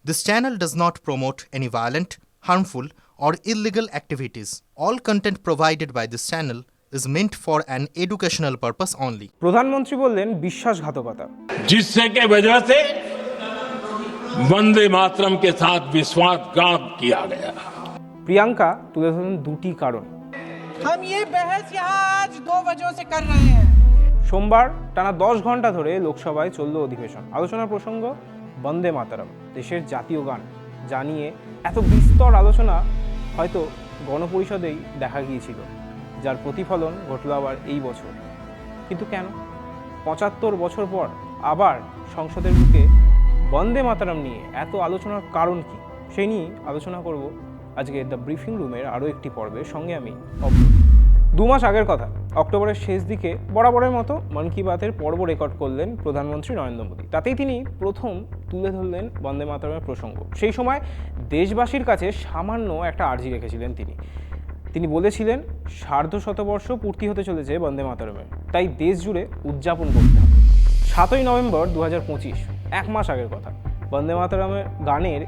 This channel does not promote any violent, harmful, or illegal activities. All content provided by this channel is meant for an educational purpose only. প্রধানমন্ত্রী বললেন বিশ্বাসঘাতকতা। जिससे के वजह से वंदे मातरम के साथ विश्वासघात किया गया। প্রিয়াঙ্কা তুলে ধরলেন দুটি কারণ। हम ये बहस यहाँ आज 2 वजहों से कर रहे हैं। সোমবার টানা 10 ঘন্টা ধরে লোকসভায় চলল অধিবেশন। আলোচনার প্রসঙ্গ বন্দে মাতরম, দেশের জাতীয় গান। জানিয়ে এত বিস্তর আলোচনা হয়তো গণপরিষদেই দেখা গিয়েছিল, যার প্রতিফলন ঘটল আবার এই বছর। কিন্তু কেন 75 বছর পর আবার সংসদের বুকে বন্দে মাতরম নিয়ে এত আলোচনার কারণ কি, সেই নিয়ে আলোচনা করব আজকে দ্য ব্রিফিং রুমের আরও একটি পর্বের সঙ্গে আমি অব্র। 2 মাস আগের কথা, অক্টোবরের শেষ দিকে বরাবরের মতো মন কি বাতের পর্ব রেকর্ড করলেন প্রধানমন্ত্রী নরেন্দ্র মোদী। তাতেই তিনি প্রথম তুলে ধরলেন বন্দে মাতরমের প্রসঙ্গ। সেই সময় দেশবাসীর কাছে সামান্য একটা আর্জি রেখেছিলেন তিনি বলেছিলেন 150 পূর্তি হতে চলেছে বন্দে মাতরমের, তাই দেশ জুড়ে উদযাপন করতে হবে। 7ই নভেম্বর 2025, 1 মাস আগের কথা, বন্দে মাতরমের গানের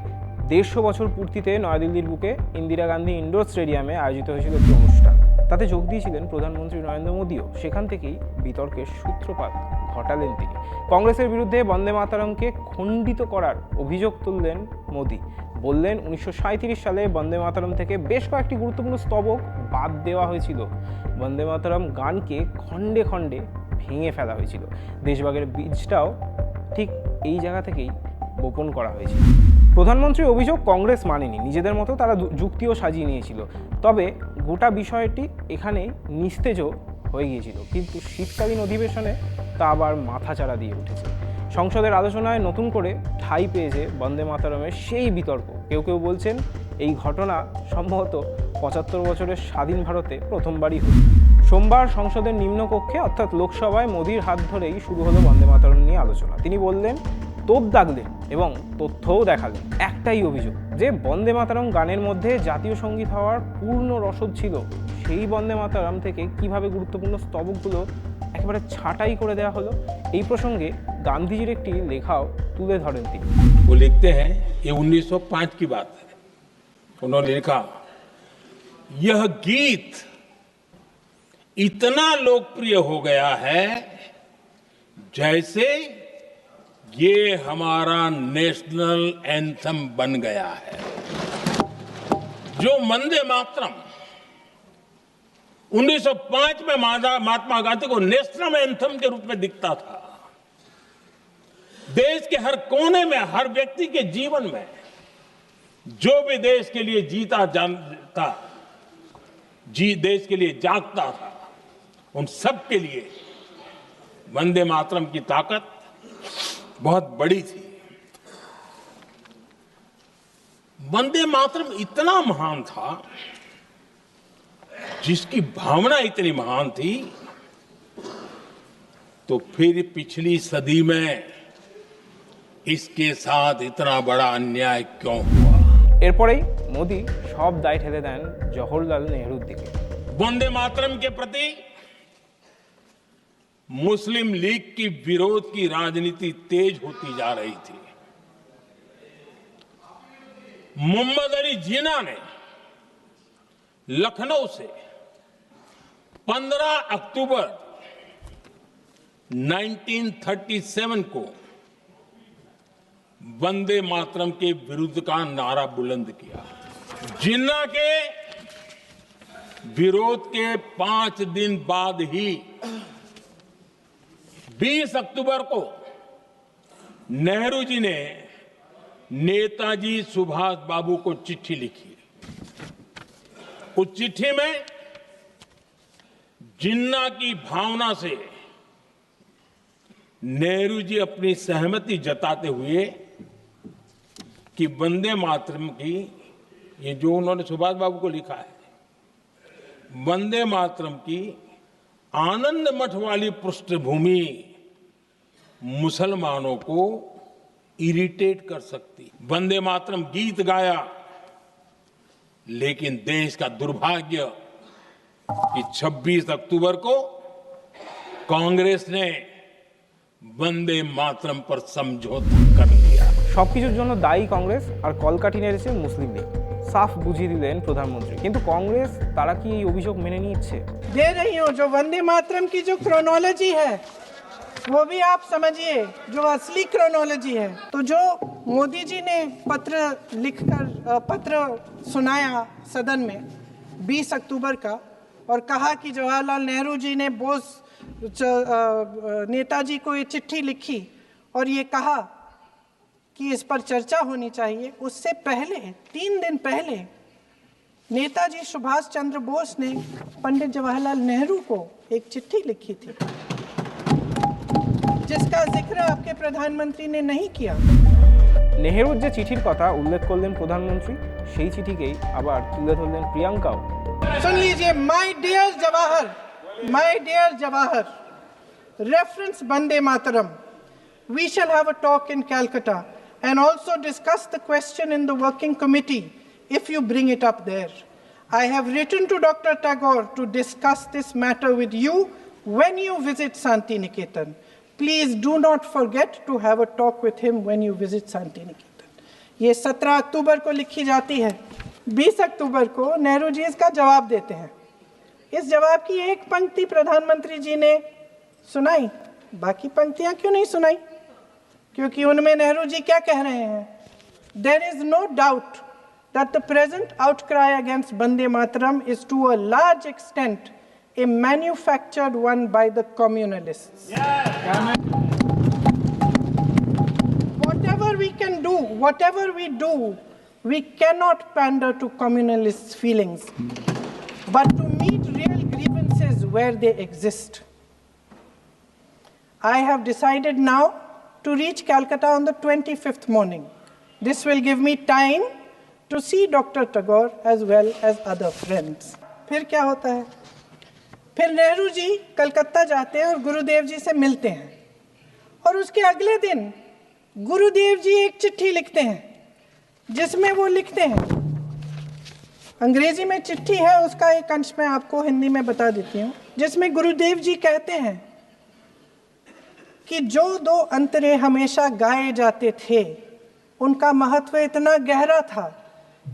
150 বছর পূর্তিতে নয়াদিল্লির বুকে ইন্দিরা গান্ধী ইনডোর স্টেডিয়ামে আয়োজিত হয়েছিল একটি অনুষ্ঠান। তাতে যোগ দিয়েছিলেন প্রধানমন্ত্রী নরেন্দ্র মোদীও। সেখান থেকেই বিতর্কের সূত্রপাত ঘটালেন তিনি। কংগ্রেসের বিরুদ্ধে বন্দে মাতরমকে খণ্ডিত করার অভিযোগ তুললেন মোদী। বললেন 1937 সালে বন্দে মাতরম থেকে বেশ কয়েকটি গুরুত্বপূর্ণ স্তবক বাদ দেওয়া হয়েছিল। বন্দে মাতরম গানকে খণ্ডে খণ্ডে ভেঙে ফেলা হয়েছিল। দেশভাগের বীজটাও ঠিক এই জায়গা থেকেই বপন করা হয়েছিল। প্রধানমন্ত্রীর অভিযোগ কংগ্রেস মানেনি, নিজেদের মতো তারা যুক্তিও সাজিয়ে নিয়েছিল। তবে গোটা বিষয়টি এখানে নিস্তেজ হয়ে গিয়েছিল। কিন্তু শীতকালীন অধিবেশনে তা আবার মাথাচাড়া দিয়ে উঠেছে। সংসদের আলোচনায় নতুন করে ঠাঁই পেয়েছে বন্দে মাতরমের সেই বিতর্ক। কেউ কেউ বলছেন এই ঘটনা সম্ভবত 75 বছরের স্বাধীন ভারতে প্রথমবারই হল। সোমবার সংসদের নিম্নকক্ষে অর্থাৎ লোকসভায় মোদীর হাত ধরেই শুরু হলো বন্দে মাতরম নিয়ে আলোচনা। তিনি বললেন, তোপ দাগলেন এবং তথ্যও দেখালেন। একটাই অভিযোগ যে বন্দে মাতরম গানের মধ্যে জাতীয় সঙ্গীত হওয়ার পূর্ণ রসদ ছিল। সেই বন্দে মাতরম থেকে কিভাবে গুরুত্বপূর্ণ স্তবকগুলো একেবারে ছাঁটাই করে দেওয়া হলো, এই প্রসঙ্গে গান্ধীজির একটি লেখাও তুলে ধরেন তিনি। वो लिखते हैं, ये 1905 की बात है। उन्होंने लिखा, यह गीत इतना लोकप्रिय हो गया है जैसे ये हमारा नेशनल एंथम बन गया है। जो वंदे मातरम 1905 में महात्मा गांधी को नेशनल एंथम के रूप में दिखता था, देश के हर कोने में, हर व्यक्ति के जीवन में जो भी देश के लिए जीता जानता, देश के लिए जागता था, उन सब के लिए वंदे मातरम की ताकत बहुत बड़ी थी। वंदे मातरम इतना महान था, जिसकी भावना इतनी महान थी, तो फिर पिछली सदी में इसके साथ इतना बड़ा अन्याय क्यों हुआ? এরপরেই মোদী সব দায় ঠেলে দেন জওহরলাল নেহরুর দিকে। वंदे मातरम के प्रति मुस्लिम लीग की विरोध की राजनीति तेज होती जा रही थी। मोहम्मद अली जिन्ना ने लखनऊ से 15 अक्टूबर 1937 को वंदे मातरम के विरुद्ध का नारा बुलंद किया। जिन्ना के विरोध के 5 दिन बाद ही 20 अक्टूबर को नेहरू जी ने नेताजी सुभाष बाबू को चिट्ठी लिखी। उस चिट्ठी में जिन्ना की भावना से नेहरू जी अपनी सहमति जताते हुए कि वंदे मातरम की, ये जो उन्होंने सुभाष बाबू को लिखा है, वंदे मातरम की आनंद मठ वाली पृष्ठभूमि मुसलमानों को इरिटेट कर सकती। वंदे मातरम गीत गाया, लेकिन देश का दुर्भाग्य कि 26 अक्टूबर को कांग्रेस ने वंदे मातरम पर समझौता कर लिया। সব কিছুর জন্য দায়ী কংগ্রেস আর কলকাঠি নেড়েছে মুসলিম লীগ, সাফ বুঝিয়ে দিলেন প্রধানমন্ত্রী। কিন্তু কংগ্রেস তারা কি এই অভিযোগ মেনে নিচ্ছে? दे रही हूँ जो वंदे मातरम की जो क्रोनोलॉजी है वो भी आप समझिए, जो असली क्रोनोलॉजी है। तो जो मोदी जी ने पत्र सुनाया सदन में 20 अक्टूबर का और कहा कि जवाहरलाल नेहरू जी ने बोस नेताजी को ये चिट्ठी लिखी और ये कहा कि इस पर चर्चा होनी चाहिए, उससे पहले 3 दिन पहले नेताजी सुभाष चंद्र बोस ने पंडित जवाहरलाल नेहरू को एक चिट्ठी लिखी थी जिसका जिक्र आपके प्रधानमंत्री ने नहीं किया। নেহেরুর যে চিঠির কথা উল্লেখ করলেন প্রধানমন্ত্রী, সেই চিঠিকেই আবার তুলে ধরলেন প্রিয়াঙ্কাও। सुन लीजिए, my dear Jawahar, reference Vande Mataram, we shall have a talk in Calcutta and also discuss the question in the working committee if you bring it up there. I have written to Dr. Tagore to discuss this matter with you when you visit Santi Niketan. Please do not forget to have a talk with him when you visit Santi Niketan. ये 17 अक्टूबर को लिखी जाती है। 20 अक्टूबर को नेहरू जी इसका जवाब देते हैं। इस जवाब की एक पंक्ति प्रधानमंत्री जी ने सुनाई, बाकी पंक्तियां क्यों नहीं सुनाई? क्योंकि उनमें नेहरू जी क्या कह रहे हैं? There is no doubt that the present outcry against Vande Mataram is to a large extent a manufactured one by the communalists. Whatever we do, we cannot pander to communalists' feelings, but to meet real grievances where they exist. I have decided now to reach Calcutta on the 25th morning. This will give me time to see Dr. Tagore as well as other friends. फिर क्या होता है? फिर नेहरू जी कलकत्ता जाते हैं और गुरुदेव जी से मिलते हैं और उसके अगले दिन गुरुदेव जी एक चिट्ठी लिखते हैं जिसमें वो लिखते हैं, अंग्रेजी में चिट्ठी है, उसका एक अंश मैं आपको हिंदी में बता देती हूँ, जिसमें गुरुदेव जी कहते हैं कि जो 2 अंतरे हमेशा गाए जाते थे उनका महत्व इतना गहरा था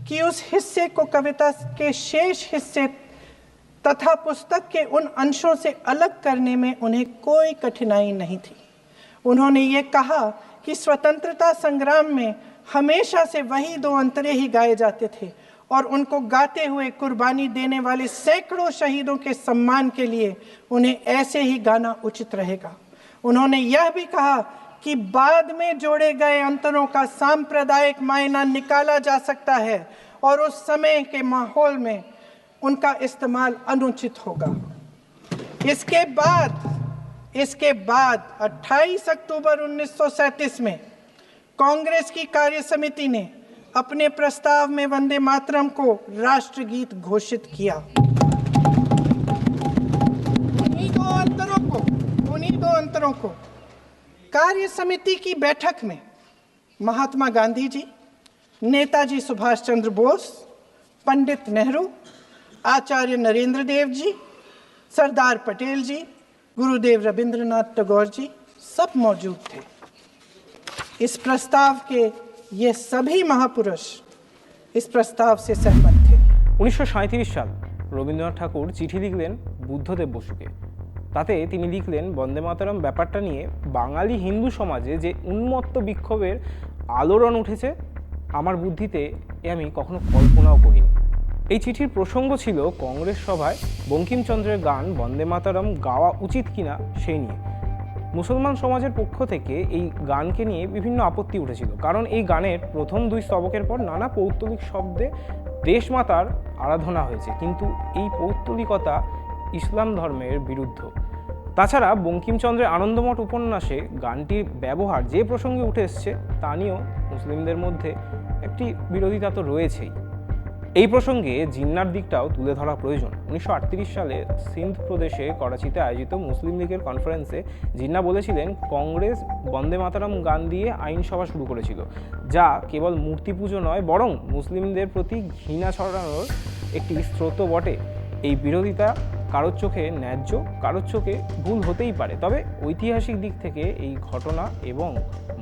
कि उस हिस्से को कविता के शेष हिस्से तथा पुस्तक के उन अंशों से अलग करने में उन्हें कोई कठिनाई नहीं थी। उन्होंने ये कहा कि स्वतंत्रता संग्राम में हमेशा से वही 2 अंतरे ही गाए जाते थे और उनको गाते हुए कुर्बानी देने वाले सैकड़ों शहीदों के सम्मान के लिए उन्हें ऐसे ही गाना उचित रहेगा। उन्होंने यह भी कहा कि बाद में जोड़े गए अंतरों का सांप्रदायिक मायना निकाला जा सकता है और उस समय के माहौल में उनका इस्तेमाल अनुचित होगा। इसके बाद 28 अक्टूबर 1937 में कांग्रेस की कार्य समिति ने अपने प्रस्ताव में वंदे मातरम को राष्ट्रगीत घोषित किया। उन्हीं दो अंतरों को कार्य समिति की बैठक में महात्मा गांधी जी, नेताजी सुभाष चंद्र बोस, पंडित नेहरू, आचार्य नरेंद्र देव जी, सरदार पटेल जी, गुरुदेव रविंद्रनाथ टैगोर जी सब मौजूद थे। इस प्रस्ताव के ये सभी महापुरुष इस प्रस्ताव से सहमत थे। 1937 সাল রবীন্দ্রনাথ ঠাকুর চিঠি লিখলেন বুদ্ধদেব বসুকে। তাতে তিনি লিখলেন, বন্দে মাতরম ব্যাপারটা নিয়ে বাঙালি হিন্দু সমাজে যে উন্মত্ত বিক্ষোভের আলোড়ন উঠেছে, আমার বুদ্ধিতে এ আমি কখনো কল্পনাও করিনি। এই চিঠির প্রসঙ্গ ছিল কংগ্রেস সভায় বঙ্কিমচন্দ্রের গান বন্দে মাতরম গাওয়া উচিত কিনা সেই নিয়ে। মুসলমান সমাজের পক্ষ থেকে এই গানকে নিয়ে বিভিন্ন আপত্তি উঠেছিল, কারণ এই গানের প্রথম 2 স্তবকের পর নানা পৌত্তলিক শব্দে দেশমাতার আরাধনা হয়েছে, কিন্তু এই পৌত্তলিকতা ইসলাম ধর্মের বিরুদ্ধ। তাছাড়া বঙ্কিমচন্দ্রের আনন্দমঠ উপন্যাসে গানটির ব্যবহার যে প্রসঙ্গে উঠে এসছে তা নিয়েও মুসলিমদের মধ্যে একটি বিরোধিতা তো রয়েছেই। এই প্রসঙ্গে জিন্নার দিকটাও তুলে ধরা প্রয়োজন। 1938 সালে সিন্ধ প্রদেশে করাচিতে আয়োজিত মুসলিম লীগের কনফারেন্সে জিন্না বলেছিলেন, কংগ্রেস বন্দে মাতরম গান দিয়ে আইনসভা শুরু করেছিল, যা কেবল মূর্তি পুজো নয় বরং মুসলিমদের প্রতি ঘৃণা ছড়ানোর একটি স্রোত বটে। এই বিরোধিতা কারোর চোখে ন্যায্য, কারোর চোখে ভুল হতেই পারে, তবে ঐতিহাসিক দিক থেকে এই ঘটনা এবং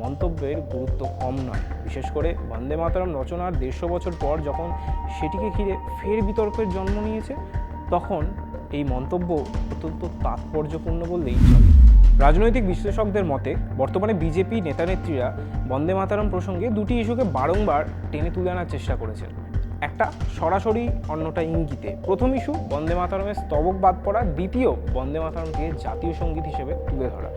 মন্তব্যের গুরুত্ব কম নয়। বিশেষ করে বন্দে মাতরম রচনার 150 বছর পর যখন সেটিকে ঘিরে ফের বিতর্কের জন্ম নিয়েছে, তখন এই মন্তব্য অত্যন্ত তাৎপর্যপূর্ণ বললেই চলে। রাজনৈতিক বিশ্লেষকদের মতে বর্তমানে বিজেপি নেতানেত্রীরা বন্দে মাতরম প্রসঙ্গে দুটি ইস্যুকে বারংবার টেনে তুলে আনার চেষ্টা করেছেন, একটা সরাসরি, অন্যটা ইঙ্গিতে। প্রথম ইস্যু বন্দে মাতরমের স্তবক বাদ পড়া, দ্বিতীয় বন্দে মাতরমকে জাতীয় সঙ্গীত হিসেবে তুলে ধরা।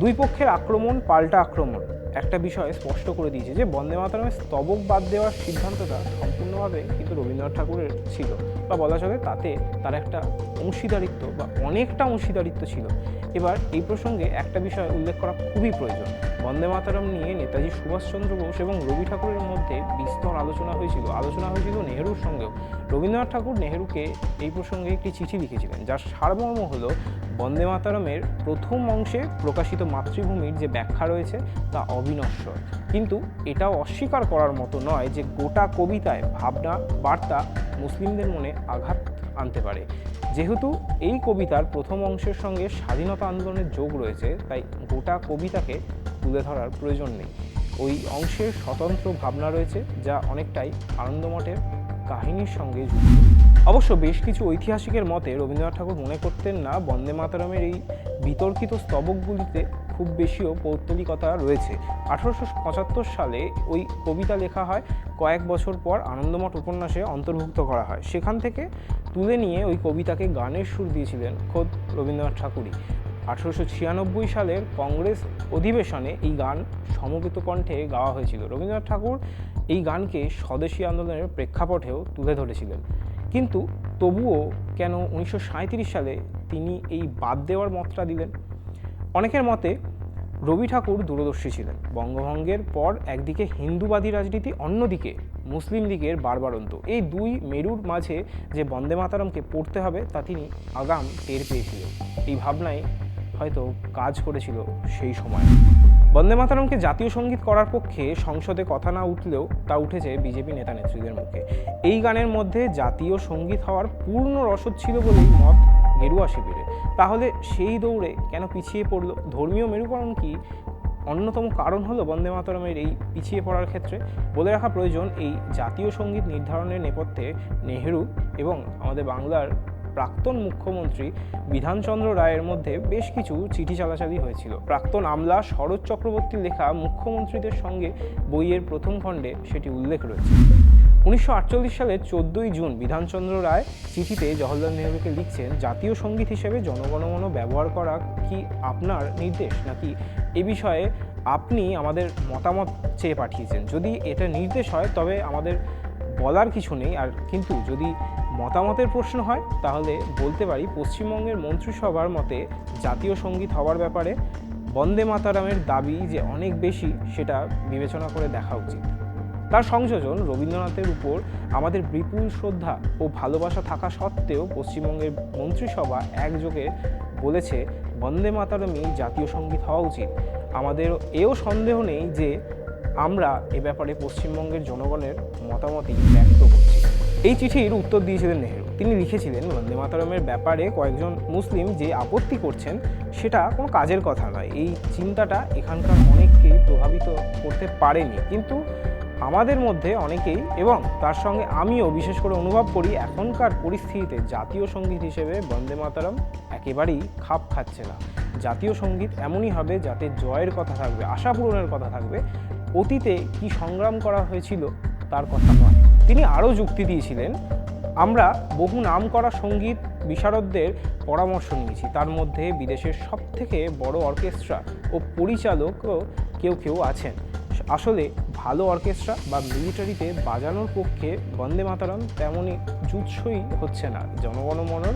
দুই পক্ষের আক্রমণ পাল্টা আক্রমণ একটা বিষয় স্পষ্ট করে দিয়েছে যে বন্দে মাতরমের স্তবক বাদ দেওয়ার সিদ্ধান্তটা সম্পূর্ণভাবে কিন্তু রবীন্দ্রনাথ ঠাকুরের ছিল, বা বলা চলে তাতে তার একটা অংশীদারিত্ব বা অনেকটা অংশীদারিত্ব ছিল। এবার এই প্রসঙ্গে একটা বিষয় উল্লেখ করা খুবই প্রয়োজন। বন্দে মাতরম নিয়ে নেতাজি সুভাষচন্দ্র বোস এবং রবি ঠাকুরের মধ্যে বিস্তর আলোচনা হয়েছিল নেহেরুর সঙ্গেও। রবীন্দ্রনাথ ঠাকুর নেহেরুকে এই প্রসঙ্গে একটি চিঠি লিখেছিলেন, যার সারমর্ম হলো বন্দে মাতরমের প্রথম অংশে প্রকাশিত মাতৃভূমির যে ব্যাখ্যা রয়েছে তা অবিনশ্বর, কিন্তু এটাও অস্বীকার করার মতো নয় যে গোটা কবিতায় ভাবনা বার্তা মুসলিমদের মনে আঘাত আনতে পারে। যেহেতু এই কবিতার প্রথম অংশের সঙ্গে স্বাধীনতা আন্দোলনের যোগ রয়েছে, তাই গোটা কবিতাকে তুলে ধরার প্রয়োজন নেই। ওই অংশের স্বতন্ত্র ভাবনা রয়েছে যা অনেকটাই আনন্দমঠের কাহিনীর সঙ্গে যুক্ত। অবশ্য বেশ কিছু ঐতিহাসিকের মতে রবীন্দ্রনাথ ঠাকুর মনে করতেন না বন্দে মাতরমের এই বিতর্কিত স্তবকগুলিতে খুব বেশিও পৌত্তলিকতা রয়েছে। 1875 সালে ওই কবিতা লেখা হয়, কয়েক বছর পর আনন্দমঠ উপন্যাসে অন্তর্ভুক্ত করা হয়। সেখান থেকে তুলে নিয়ে ওই কবিতাকে গানের সুর দিয়েছিলেন খোদ রবীন্দ্রনাথ ঠাকুরই। 1896 সালের কংগ্রেস অধিবেশনে এই গান সমবেত কণ্ঠে গাওয়া হয়েছিল। রবীন্দ্রনাথ ঠাকুর এই গানকে স্বদেশী আন্দোলনের প্রেক্ষাপটেও তুলে ধরেছিলেন, কিন্তু তবুও কেন 1937 সালে তিনি এই বাদ দেওয়ার মতটা দিলেন? অনেকের মতে রবি ঠাকুর দূরদর্শী ছিলেন। বঙ্গভঙ্গের পর একদিকে হিন্দুবাদী রাজনীতি, অন্যদিকে মুসলিম লীগের বাড়বাড়ন্ত, এই দুই মেরুর মাঝে যে বন্দে মাতরমকে পড়তে হবে তা তিনি আগাম টের পেয়েছিলেন। এই ভাবনাই হয়তো কাজ করেছিল সেই সময়। বন্দে মাতরমকে জাতীয় সঙ্গীত করার পক্ষে সংসদে কথা না উঠলেও তা উঠেছে বিজেপি নেতা নেত্রীদের মুখে। এই গানের মধ্যে জাতীয় সঙ্গীত হওয়ার পূর্ণ রসদ ছিল বলেই মত গেরুয়া শিবিরে। তাহলে সেই দৌড়ে কেন পিছিয়ে পড়ল? ধর্মীয় মেরুকরণ কি অন্যতম কারণ হলো বন্দে মাতরমের এই পিছিয়ে পড়ার ক্ষেত্রে? বলে রাখা প্রয়োজন, এই জাতীয় সঙ্গীত নির্ধারণের নেপথ্যে নেহেরু এবং আমাদের বাংলার প্রাক্তন মুখ্যমন্ত্রী বিধানচন্দ্র রায়ের মধ্যে বেশ কিছু চিঠি চালাচালি হয়েছিল। প্রাক্তন আমলা শরৎ চক্রবর্তীর লেখা মুখ্যমন্ত্রীদের সঙ্গে বইয়ের প্রথম খণ্ডে সেটি উল্লেখ রয়েছে। 1948 সালের 14 জুন বিধানচন্দ্র রায় চিঠিতে জওহরলাল নেহরুকে লিখছেন, জাতীয় সঙ্গীত হিসেবে জনগণমন ব্যবহার করা কি আপনার নির্দেশ, নাকি এ বিষয়ে আপনি আমাদের মতামত চেয়ে পাঠিয়েছেন? যদি এটা নির্দেশ হয় তবে আমাদের বলার কিছু নেই, আর কিন্তু যদি মতামতের প্রশ্ন হয় তাহলে বলতে পারি পশ্চিমবঙ্গের মন্ত্রিসভার মতে জাতীয় সঙ্গীত হওয়ার ব্যাপারে বন্দে মাতরমের দাবি যে অনেক বেশি, সেটা বিবেচনা করে দেখা উচিত। তার সংযোজন রবীন্দ্রনাথের উপর আমাদের বিপুল শ্রদ্ধা ও ভালোবাসা থাকা সত্ত্বেও পশ্চিমবঙ্গের মন্ত্রিসভা একযোগে বলেছে বন্দে মাতরমই জাতীয় সঙ্গীত হওয়া উচিত। আমাদের এও সন্দেহ নেই যে আমরা এ ব্যাপারে পশ্চিমবঙ্গের জনগণের মতামতই ব্যক্ত করছি। এই চিঠির উত্তর দিয়েছিলেন নেহেরু। তিনি লিখেছিলেন, বন্দে মাতরমের ব্যাপারে কয়েকজন মুসলিম যে আপত্তি করছেন সেটা কোনো কাজের কথা নয়। এই চিন্তাটা এখানকার অনেককেই প্রভাবিত করতে পারেনি, কিন্তু আমাদের মধ্যে অনেকেই এবং তার সঙ্গে আমিও বিশেষ করে অনুভব করি এখনকার পরিস্থিতিতে জাতীয় সঙ্গীত হিসেবে বন্দে মাতরম একেবারেই খাপ খাচ্ছে না। জাতীয় সঙ্গীত এমনই হবে যাতে জয়ের কথা থাকবে, আশা পূরণের কথা থাকবে, অতীতে কি সংগ্রাম করা হয়েছিল তার কথা নয়। তিনি আরও যুক্তি দিয়েছিলেন, আমরা বহু নামকরা সঙ্গীত বিশারদদের পরামর্শ নিয়েছি, তার মধ্যে বিদেশের সবথেকে বড় অর্কেস্ট্রা ও পরিচালকও কেউ আছেন। আসলে ভালো অর্কেস্ট্রা বা মিলিটারিতে বাজানোর পক্ষে বন্দে মাতরম তেমনই জুৎসই হচ্ছে না। জনগণমনর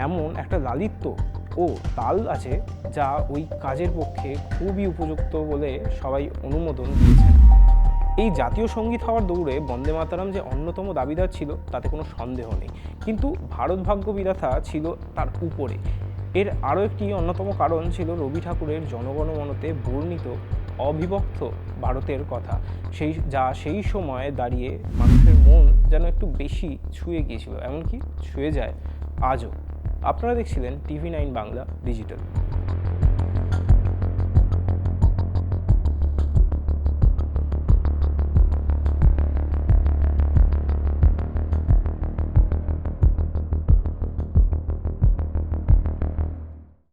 এমন একটা লালিত্য ও তাল আছে যা ওই কাজের পক্ষে খুবই উপযুক্ত বলে সবাই অনুমোদন দিয়েছেন। এই জাতীয় সঙ্গীত হওয়ার দৌড়ে বন্দে মাতরম যে অন্যতম দাবিদার ছিল তাতে কোনো সন্দেহ নেই, কিন্তু ভারত ভাগ্য বিধাতা ছিল তার উপরে। এর আরও একটি অন্যতম কারণ ছিল রবি ঠাকুরের জনগণমনতে বর্ণিত অবিভক্ত ভারতের কথা, সেই সময়ে দাঁড়িয়ে মানুষের মন যেন একটু বেশি ছুঁয়ে গিয়েছিল, এমনকি ছুঁয়ে যায় আজও। আপনারা দেখছিলেন টিভি 9 বাংলা ডিজিটাল।